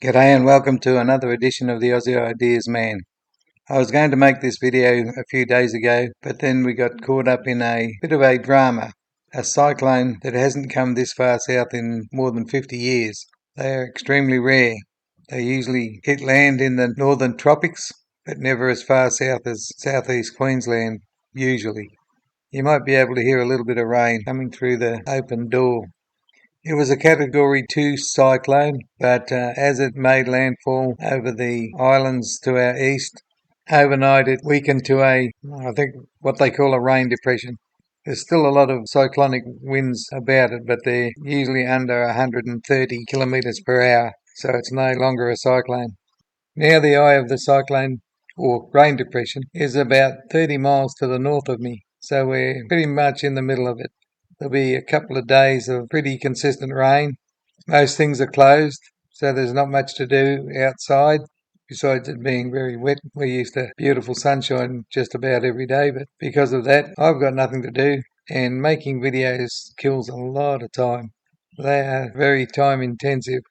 G'day and welcome to another edition of the Aussie Ideas Man. I was going to make this video a few days ago, but then we got caught up in a bit of a drama, a cyclone that hasn't come this far south in more than 50 years. They are extremely rare. They usually hit land in the northern tropics, but never as far south as southeast Queensland, usually. You might be able to hear a little bit of rain coming through the open door. It was a Category 2 cyclone, but as it made landfall over the islands to our east, overnight it weakened to I think, what they call a rain depression. There's still a lot of cyclonic winds about it, but they're usually under 130 kilometres per hour, so it's no longer a cyclone. Now the eye of the cyclone, or rain depression, is about 30 miles to the north of me, so we're pretty much in the middle of it. There'll be a couple of days of pretty consistent rain. Most things are closed, so there's not much to do outside, besides it being very wet. We're used to beautiful sunshine just about every day, but because of that, I've got nothing to do, and making videos kills a lot of time. They are very time intensive.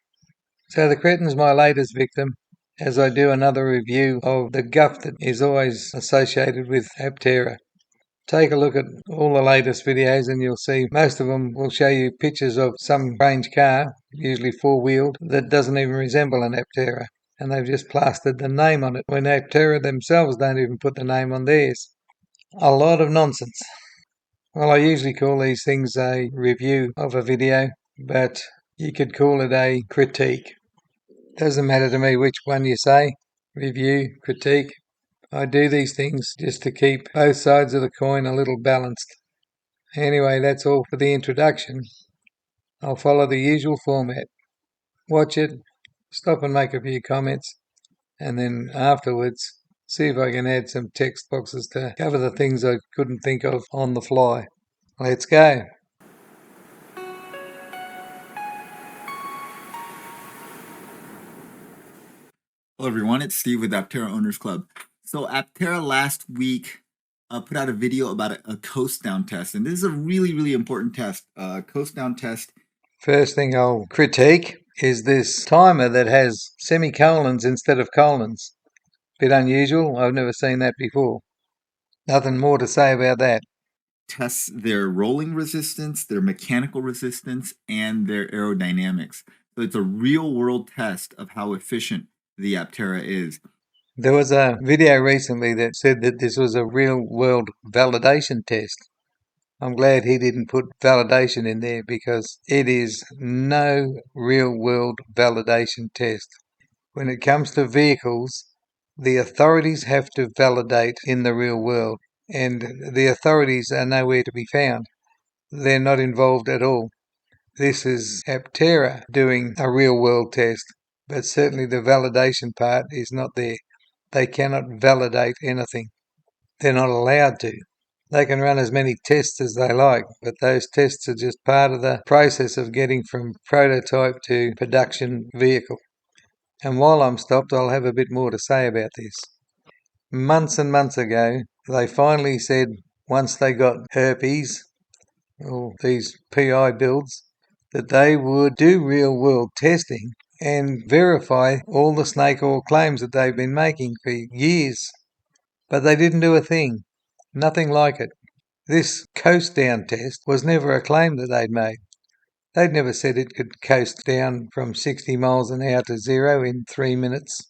So the Cretin's my latest victim, as I do another review of the guff that is always associated with APTERA. Take a look at all the latest videos and you'll see most of them will show you pictures of some strange car, usually four-wheeled, that doesn't even resemble an APTERA, and they've just plastered the name on it when APTERA themselves don't even put the name on theirs. A lot of nonsense. Well, I usually call these things a review of a video, but you could call it a critique. Doesn't matter to me which one you say, review, critique. I do these things just to keep both sides of the coin a little balanced. Anyway, that's all for the introduction. I'll follow the usual format. Watch it, stop and make a few comments, and then afterwards see if I can add some text boxes to cover the things I couldn't think of on the fly. Let's go. Hello everyone, it's Steve with APTERA Owners Club. So APTERA last week put out a video about a coast down test, and this is a really important test. Coast down test. First thing I'll critique is this timer that has semicolons instead of colons. Bit unusual, I've never seen that before. Nothing more to say about that. Tests their rolling resistance, their mechanical resistance, and their aerodynamics. So it's a real world test of how efficient the APTERA is. There was a video recently that said that this was a real-world validation test. I'm glad he didn't put validation in there because it is no real-world validation test. When it comes to vehicles, the authorities have to validate in the real world, and the authorities are nowhere to be found. They're not involved at all. This is APTERA doing a real-world test, but certainly the validation part is not there. They cannot validate anything. They're not allowed to. They can run as many tests as they like, but those tests are just part of the process of getting from prototype to production vehicle. And while I'm stopped, I'll have a bit more to say about this. Months and months ago, they finally said once they got herpes, or these PI builds, that they would do real-world testing and verify all the snake oil claims that they've been making for years. But they didn't do a thing. Nothing like it. This coast down test was never a claim that they'd made. They'd never said it could coast down from 60 miles an hour to zero in 3 minutes.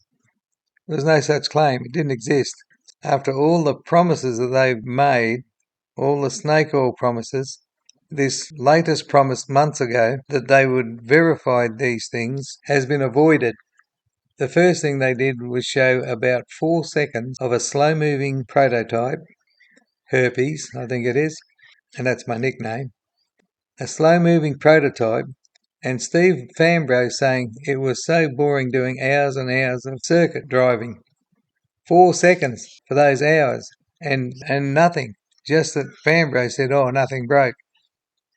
There was no such claim. It didn't exist. After all the promises that they've made, all the snake oil promises, this latest promise months ago that they would verify these things has been avoided. The first thing they did was show about 4 seconds of a slow-moving prototype, herpes, I think it is, and that's my nickname, a slow-moving prototype, and Steve Fambro saying it was so boring doing hours and hours of circuit driving. 4 seconds for those hours, and nothing. Just that Fambro said, oh, nothing broke.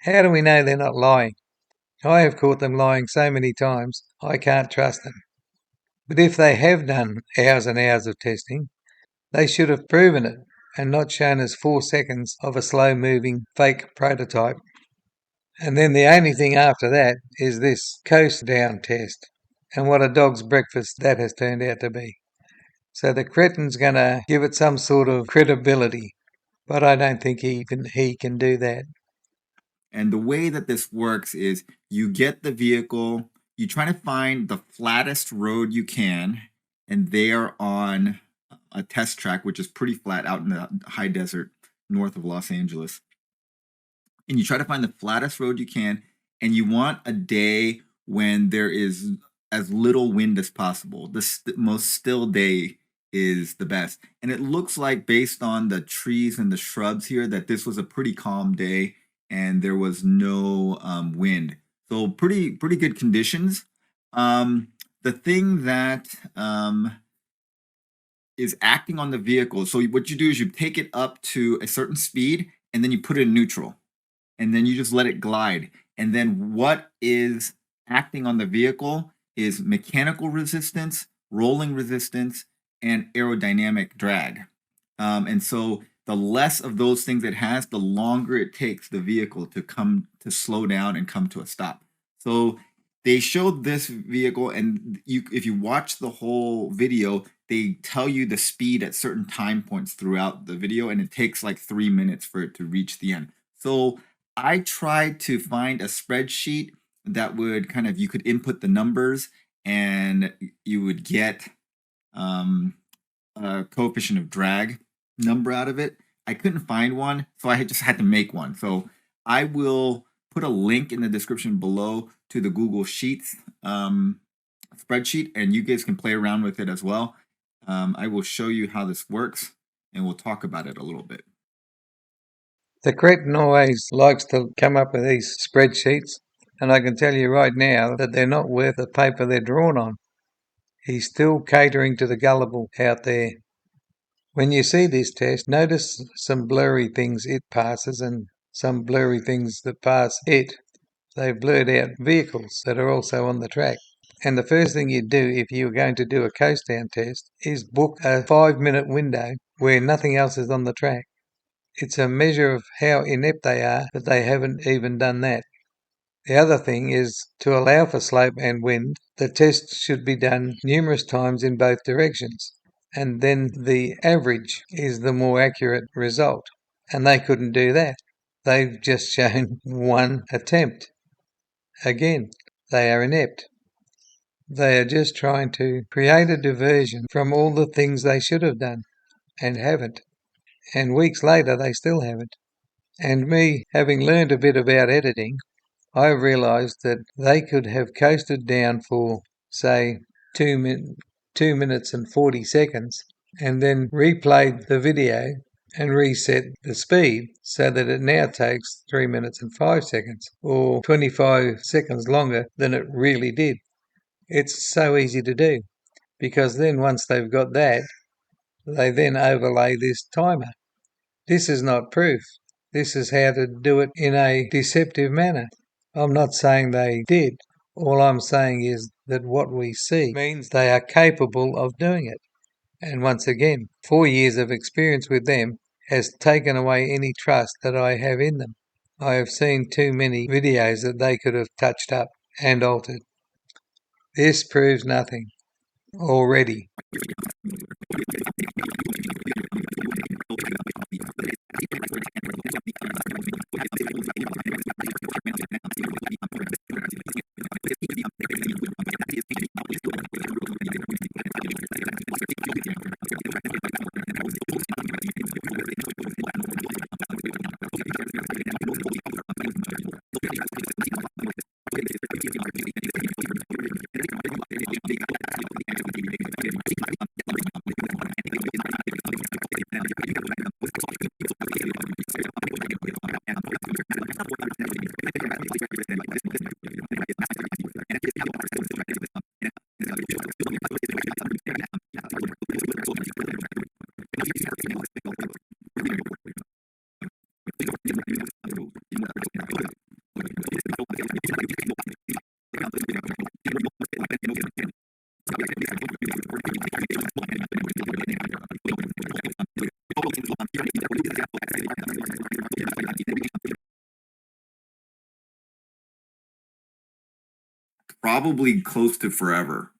How do we know they're not lying? I have caught them lying so many times, I can't trust them. But if they have done hours and hours of testing, they should have proven it and not shown us 4 seconds of a slow-moving fake prototype. And then the only thing after that is this coast down test. and what a dog's breakfast that has turned out to be. So the Cretin's going to give it some sort of credibility, but I don't think he can do that. And the way that this works is you get the vehicle, you try to find the flattest road you can, and they are on a test track, which is pretty flat out in the high desert north of Los Angeles. And you try to find the flattest road you can, and you want a day when there is as little wind as possible. The most still day is the best. And it looks like, based on the trees and the shrubs here, that this was a pretty calm day and there was no wind. So pretty good conditions. The thing that is acting on the vehicle, so what you do is you take it up to a certain speed and then you put it in neutral. And then you just let it glide. And then what is acting on the vehicle is mechanical resistance, rolling resistance, and aerodynamic drag. And so the less of those things it has, the longer it takes the vehicle to slow down and come to a stop. So they showed this vehicle, and if you watch the whole video, they tell you the speed at certain time points throughout the video, and it takes like 3 minutes for it to reach the end. So I tried to find a spreadsheet that would you could input the numbers and you would get a coefficient of drag number out of it. I couldn't find one, so I just had to make one. So I will put a link in the description below to the Google Sheets spreadsheet, and you guys can play around with it as well. I will show you how this works, and we'll talk about it a little bit. The Cretin always likes to come up with these spreadsheets, and I can tell you right now that they're not worth the paper they're drawn on. He's still catering to the gullible out there. When you see this test, notice some blurry things it passes and some blurry things that pass it. They've blurred out vehicles that are also on the track. And the first thing you do if you're going to do a coast down test is book a 5-minute window where nothing else is on the track. It's a measure of how inept they are that they haven't even done that. The other thing is to allow for slope and wind. The test should be done numerous times in both directions, and then the average is the more accurate result. And they couldn't do that. They've just shown one attempt. Again, they are inept. They are just trying to create a diversion from all the things they should have done and haven't. And weeks later, they still haven't. And me, having learned a bit about editing, I realised that they could have coasted down for, say, 2 minutes and 40 seconds, and then replayed the video and reset the speed so that it now takes 3 minutes and 5 seconds, or 25 seconds longer than it really did. It's so easy to do, because then once they've got that, they then overlay this timer. This is not proof. This is how to do it in a deceptive manner. I'm not saying they did. All I'm saying is that what we see means they are capable of doing it. And once again, 4 years of experience with them has taken away any trust that I have in them. I have seen too many videos that they could have touched up and altered. This proves nothing already. Probably close to forever.